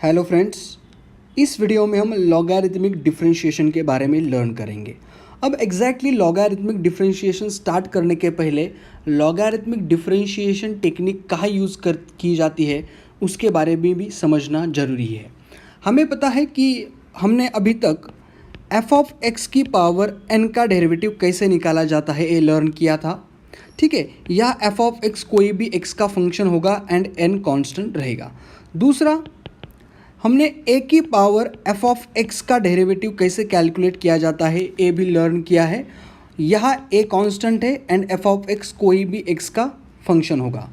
Hello friends, इस video में हम लॉगरिथमिक डिफरेंशिएशन के बारे में लर्न करेंगे। अब एग्जैक्टली लॉगरिथमिक डिफरेंशिएशन स्टार्ट करने के पहले लॉगरिथमिक डिफरेंशिएशन टेक्निक कहाँ यूज़ की जाती है उसके बारे में भी समझना ज़रूरी है। हमें पता है कि हमने अभी तक एफ ऑफ एक्स की पावर एन का डेरिवेटिव कैसे निकाला जाता है ये लर्न किया था। ठीक है, यह एफ ऑफ एक्स कोई भी एक्स का फंक्शन होगा एंड एन कांस्टेंट रहेगा। दूसरा, हमने ए की पावर एफ ऑफ एक्स का डेरिवेटिव कैसे कैलकुलेट किया जाता है ये भी लर्न किया है। यहाँ ए कांस्टेंट है एंड एफ ऑफ एक्स कोई भी एक्स का फंक्शन होगा।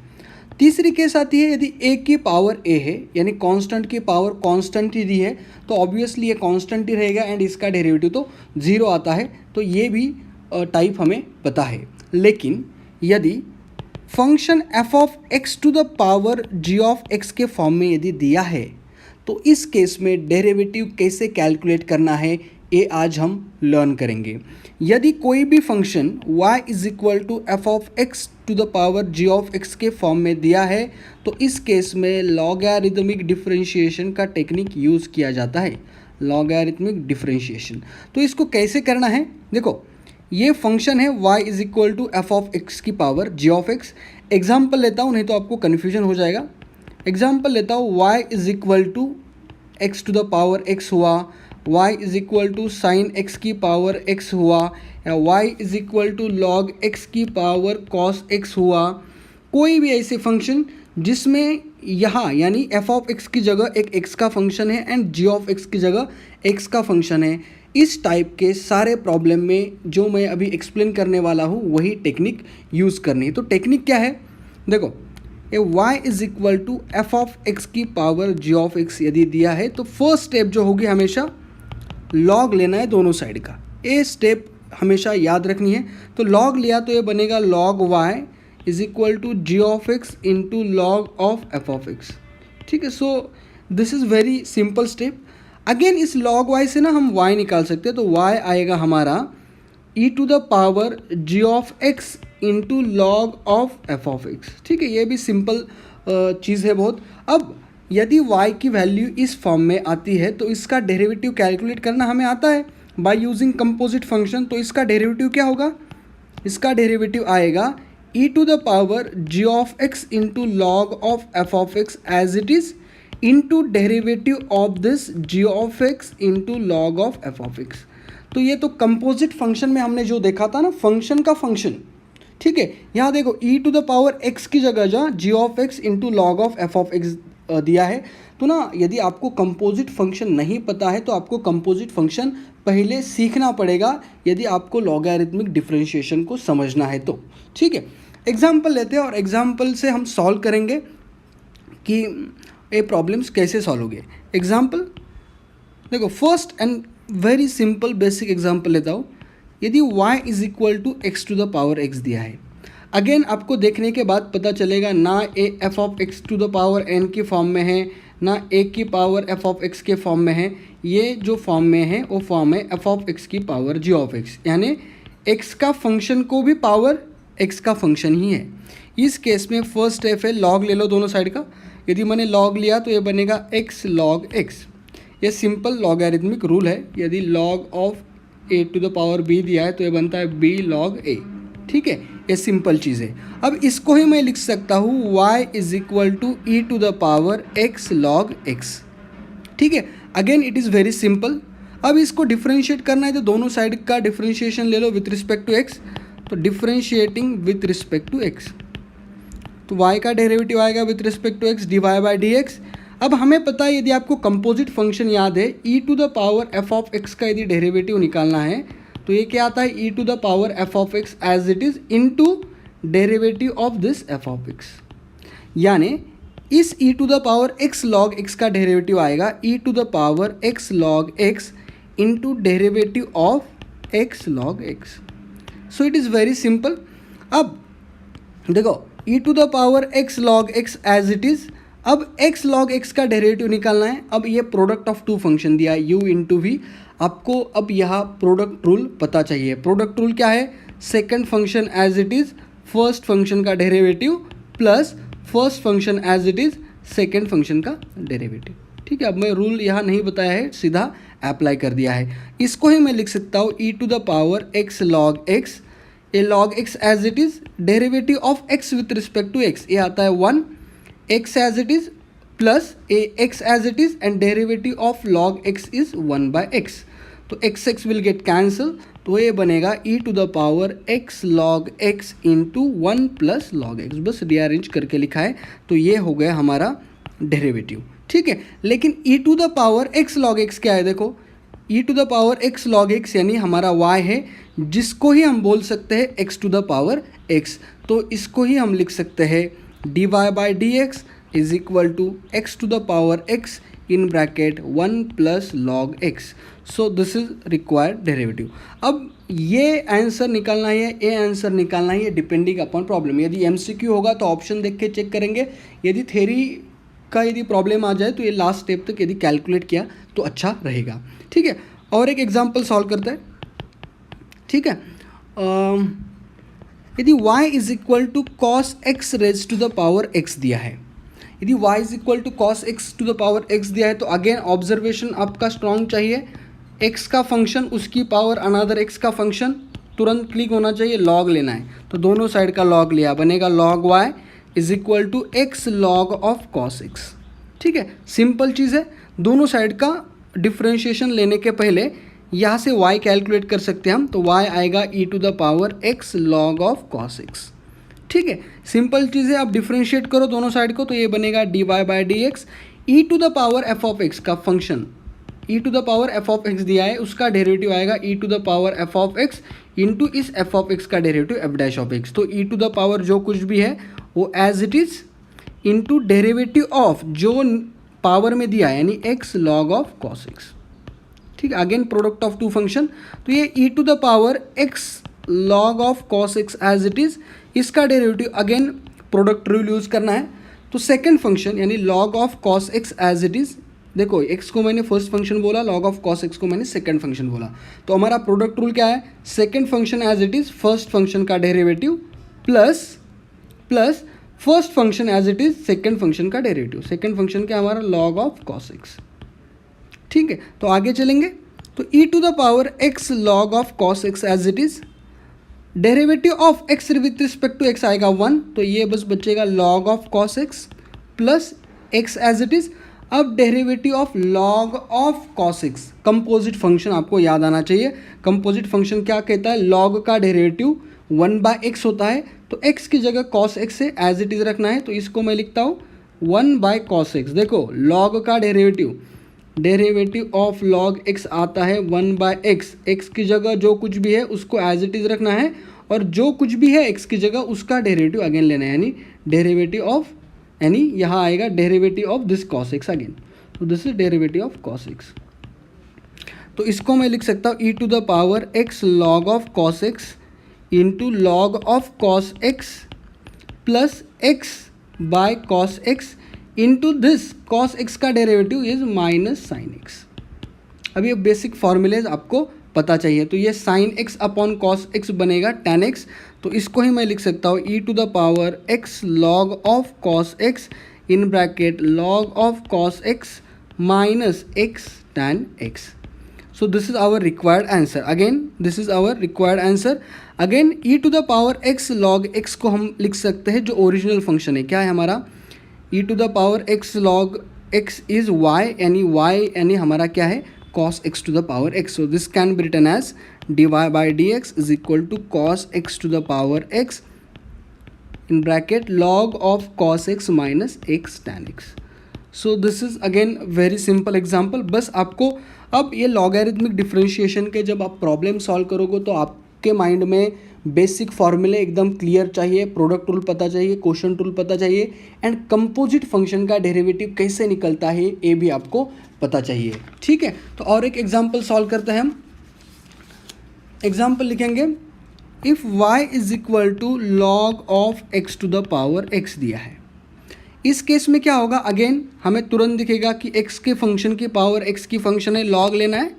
तीसरी केस आती है यदि ए की पावर ए है यानी कांस्टेंट की पावर कांस्टेंट ही दी है तो ऑब्वियसली ये कांस्टेंट ही रहेगा एंड इसका डेरिवेटिव तो ज़ीरो आता है, तो ये भी टाइप हमें पता है। लेकिन यदि function f of x to the power g of x के फॉर्म में यदि दिया है तो इस केस में डेरिवेटिव कैसे कैलकुलेट करना है ये आज हम लर्न करेंगे। यदि कोई भी function y is equal to f of x to the power g of x के फॉर्म में दिया है तो इस केस में लॉगरिथमिक डिफरेंशिएशन का टेक्निक यूज़ किया जाता है। लॉगरिथमिक डिफरेंशिएशन तो इसको कैसे करना है, देखो ये फंक्शन है y is equal to f of x की power g of x. Example लेता हूँ नहीं तो आपको कन्फ्यूजन हो जाएगा। एग्जाम्पल लेता हूँ y is equal to x to the power x हुआ, y is equal to sine x की पावर x हुआ, या y is equal to log x की पावर कॉस x हुआ। कोई भी ऐसे फंक्शन जिसमें यहाँ यानी f ऑफ x की जगह एक x का फंक्शन है एंड g ऑफ x की जगह x का फंक्शन है, इस टाइप के सारे प्रॉब्लम में जो मैं अभी एक्सप्लेन करने वाला हूँ वही टेक्निक यूज़ करनी है। तो टेक्निक क्या है, देखो ए y is equal to f of x की पावर जी ऑफ एक्स यदि दिया है तो फर्स्ट स्टेप जो होगी हमेशा लॉग लेना है दोनों साइड का। ये स्टेप हमेशा याद रखनी है। तो लॉग लिया तो ये बनेगा log y is equal to g of x into log of f of x. ठीक है, so this is very simple step. Again इस लॉग y से ना हम y निकाल सकते हैं, तो y आएगा हमारा e to the power g of x into log of f of x. ठीक है, ये भी सिंपल चीज़ है बहुत। अब यदि y की वैल्यू इस फॉर्म में आती है तो इसका डेरिवेटिव कैलकुलेट करना हमें आता है बाय यूजिंग कंपोजिट फंक्शन। तो इसका डेरिवेटिव क्या होगा, इसका डेरिवेटिव आएगा e to the power g of x into log of f of x as it is into derivative of this g of x into log of f of x. तो ये तो composite function में हमने जो देखा था ना, function का फंक्शन। ठीक है, यहाँ देखो e to the power x की जगह जहाँ g of x into log of f of x दिया है। तो ना यदि आपको कंपोजिट फंक्शन नहीं पता है तो आपको कंपोजिट फंक्शन पहले सीखना पड़ेगा यदि आपको लॉगरिथमिक डिफरेंशिएशन को समझना है तो। ठीक है, एग्जाम्पल लेते हैं और एग्जाम्पल से हम सॉल्व करेंगे कि ये प्रॉब्लम्स कैसे सॉल्व होंगे। एग्जाम्पल देखो, first and very simple basic example लेता हूँ। यदि y is equal to x to the power x दिया है, अगेन आपको देखने के बाद पता चलेगा ना ए f of x to the power n की फॉर्म में है ना ए की पावर एफ ऑफ एक्स के फॉर्म में है। ये जो फॉर्म में है वो फॉर्म है एफ ऑफ एक्स की पावर जी ऑफ एक्स, यानी x का फंक्शन को भी पावर x का फंक्शन ही है। इस केस में फर्स्ट स्टेप है लॉग ले लो दोनों साइड का। यदि मैंने लॉग लिया तो ये बनेगा x लॉग x। ये सिंपल लॉगरिथमिक रूल है। यदि log of a to the power b दिया है तो ये बनता है b लॉग a। ठीक है, ये सिंपल चीज़ है। अब इसको ही मैं लिख सकता हूँ y is equal to e to the power x log x। ठीक है, again it is very simple. अब इसको डिफ्रेंशिएट करना है तो दोनों साइड का डिफ्रेंशिएशन ले लो विथ रिस्पेक्ट टू x। तो differentiating with respect to x, तो y का डेरिवेटिव आएगा with respect to x dy by D X. अब हमें पता है यदि आपको कंपोजिट फंक्शन याद है e to the power f of x का यदि डेरिवेटिव निकालना है तो ये क्या आता है e to the power f of x as it is into derivative of this f of x. यानी इस e to the power x log x का डेरिवेटिव आएगा e to the power x log x into derivative of x log x। So it is very simple. अब देखो e to the power x log x as it is, अब x log x का derivative निकालना है। अब ये product of two function दिया है u इंटू वी। आपको अब यहाँ प्रोडक्ट रूल पता चाहिए। प्रोडक्ट रूल क्या है, second function as it is first function का derivative plus first function as it is second function का डेरिवेटिव। ठीक है, अब मैं रूल यहाँ नहीं बताया है, सीधा अप्लाई कर दिया है। इसको ही मैं लिख सकता हूँ e to the power x log x, ए log x as it is, derivative of x with respect to x, ये आता है 1, x as it is plus ए x as it is and derivative of log x is 1/x, तो x will get cancel, तो ये बनेगा e to the power x log x into 1 plus log x, बस rearrange करके लिखा है, तो ये हो गया हमारा डेरिवेटिव। ठीक है, लेकिन e to the power x log x क्या है, देखो e to the power x log x यानी हमारा y है, जिसको ही हम बोल सकते हैं x to the power x, तो इसको ही हम लिख सकते हैं dy by D X is equal to x to the power x in bracket 1 plus log x, so this is required derivative. अब ये आंसर निकालना है, ये आंसर निकालना है, डिपेंडिंग अपॉन प्रॉब्लम। यदि MCQ होगा तो ऑप्शन देख के चेक करेंगे, यदि थ्योरी का यदि प्रॉब्लम आ जाए तो ये लास्ट स्टेप तक यदि कैलकुलेट किया तो अच्छा रहेगा। ठीक है, और एक एग्जांपल सॉल्व करते हैं। ठीक है, यदि y is equal to cos x raise to the power x दिया है, यदि y is equal to cos x to the power x दिया है, तो अगेन ऑब्जर्वेशन आपका स्ट्रॉन्ग चाहिए, x का फंक्शन उसकी पावर अनदर x का फंक्शन, तुरंत क्लिक होना चाहिए, लॉग लेना है, तो दोनों साइड का लॉग लिया, बनेगा log y is equal to x log of cos x. ठीक है, सिंपल चीज़ है, दोनों साइड का डिफ्रेंशिएशन लेने के पहले यहाँ से y कैलकुलेट कर सकते हैं हम, तो y आएगा e to the power x log of cos x. ठीक है, सिंपल चीज़ है, आप डिफ्रेंशिएट करो दोनों साइड को, तो ये बनेगा dy by D X, e to the power f of x का function, e to the power f of x दिया है, उसका डेरिवेटिव आएगा e to the power f of x into इस f ऑफ x का derivative f dash of x, तो e to the power जो कुछ भी है वो as it is into derivative of जो पावर में दिया है यानी x log of cos x। ठीक है, again product of two function, तो ये e to the power x log of cos x as it is, इसका derivative again product rule use करना है, तो सेकेंड फंक्शन यानी log of cos x as it is, देखो x को मैंने फर्स्ट फंक्शन बोला, लॉग ऑफ कॉस x को मैंने सेकंड फंक्शन बोला, तो हमारा प्रोडक्ट रूल क्या है, second function as it is first function का derivative plus first function as it is second function का डेरिवेटिव, सेकंड फंक्शन क्या हमारा लॉग ऑफ कॉस x। ठीक है, तो आगे चलेंगे, तो e to the power x log of cos x as it is, derivative of x with respect to x आएगा 1, तो ये बस बचेगा log of cos x plus x as it is. अब derivative of log of cos x, composite function आपको याद आना चाहिए, कंपोजिट फंक्शन क्या कहता है, लॉग का डेरिवेटिव 1/x होता है, तो x की जगह cos x से एज इट इज़ रखना है, तो इसको मैं लिखता हूँ 1/cos x। देखो लॉग का डेरिवेटिव ऑफ लॉग x आता है 1/x, x की जगह जो कुछ भी है उसको एज इट इज़ रखना है, और जो कुछ भी है x की जगह उसका डेरिवेटिव अगेन लेना है, यानी डेरिवेटिव ऑफ, यानी यहाँ आएगा derivative of this cos x again, तो this is derivative of cos x, तो इसको मैं लिख सकता हूँ e to the power x log of cos x into log of cos x plus x by cos x into this cos x का derivative is minus sine x। अब ये basic formulas आपको पता चाहिए, तो ये sine x upon cos x बनेगा tan x, तो इसको ही मैं लिख सकता हूँ e to the power x log of cos x in bracket log of cos x minus x tan x। So this is our required answer. Again, this is our required answer. Again, e to the power x log x को हम लिख सकते हैं जो original function है, क्या है हमारा e to the power x log x is y, यानी हमारा क्या है cos x to the power x. So this can be written as dy by dx is equal to cos x to the power x in bracket log of cos x minus x tan x. So this is again very simple example. बस आपको अब ये logarithmic differentiation के जब आप problem solve करोगे तो आपके माइंड में बेसिक फॉर्मूले एकदम क्लियर चाहिए, प्रोडक्ट रूल पता चाहिए, क्वेश्चन रूल पता चाहिए, एंड कंपोजिट फंक्शन का डेरिवेटिव कैसे निकलता है ये भी आपको पता चाहिए। ठीक है, तो और एक एग्जाम्पल सॉल्व करते हैं हम। एग्जाम्पल लिखेंगे, if y is equal to log of x to the power x दिया है। इस केस में क्या होगा, अगेन हमें तुरंत दिखेगा कि x के फंक्शन की पावर x की फंक्शन है, लॉग लेना है,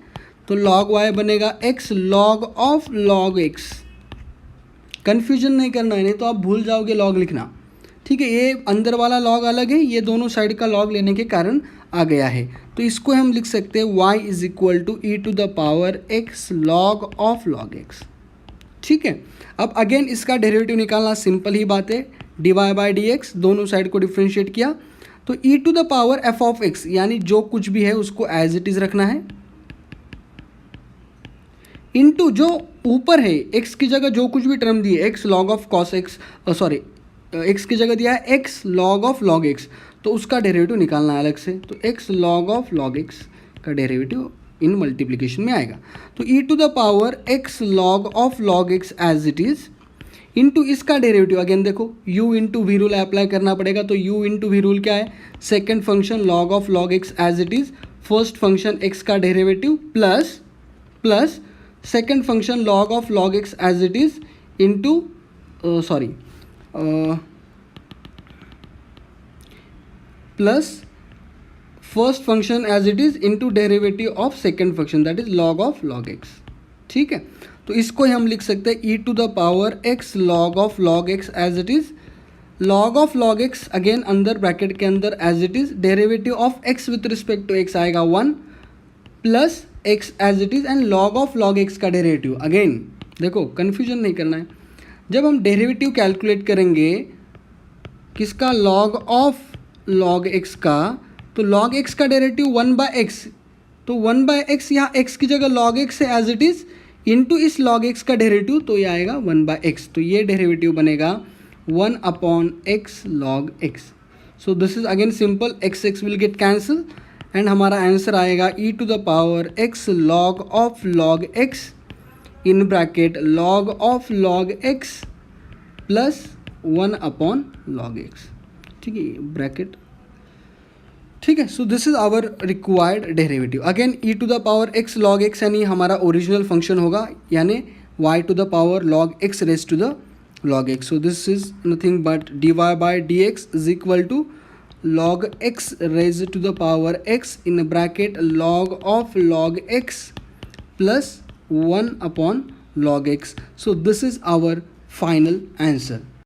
तो log y बनेगा x log of log x। Confusion नहीं करना है, नहीं तो आप भूल जाओगे लॉग लिखना। ठीक है, ये अंदर वाला लॉग अलग है, ये दोनों साइड का लॉग लेने के कारण आ गया है। तो इसको हम लिख सकते हैं y is equal to e to the power x log of log x। ठीक है, अब अगेन इसका डेरिवेटिव निकालना सिंपल ही बात है, dy बाई डी एक्स, दोनों साइड को डिफ्रेंशिएट किया तो e to the power f of x, यानी जो कुछ भी है उसको एज इट इज़ रखना है, इनटू जो ऊपर है x की जगह जो कुछ भी टर्म दी है x log of cos x, sorry x की जगह दिया है x log of log x, तो उसका डेरिवेटिव निकालना है अलग से। तो x log of log x का डेरिवेटिव इन मल्टीप्लिकेशन में आएगा। तो e to the power x log of log x as it is into इसका डेरिवेटिव, अगेन देखो u into V rule apply करना पड़ेगा। तो u इंटू वी रूल क्या है, second function log of log x as it is, first function x का derivative plus second function log of log x as it is into plus first function as it is into derivative of second function that is log of log x। ठीक है, तो इसको हम लिख सकते हैं e to the power x log of log x as it is, log of log x again अंदर bracket के अंदर as it is, derivative of x with respect to x आएगा 1 plus x as it is, and log of log x का derivative. Again देखो confusion नहीं करना है, जब हम डेरिवेटिव कैलकुलेट करेंगे किसका, लॉग ऑफ लॉग x का, तो लॉग x का डेरिवेटिव 1/x, तो 1/x यहाँ x की जगह log x है एज इट इज़, इंटू इस log x का डेरिवेटिव, तो ये आएगा 1/x, तो ये डेरिवेटिव बनेगा 1/x log x। So this is again simple, x will get cancel and हमारा आंसर आएगा e to the power x log of log x in bracket log of log x plus 1/log x। ठीक है, bracket. ठीक है, so this is our required derivative. Again e to the power x log x यानी हमारा original function होगा, यानी y to the power log x raise to the log x। So this is nothing but dy by D X is equal to log x raise to the power x in bracket log of log x plus 1/log x। So this is our final answer.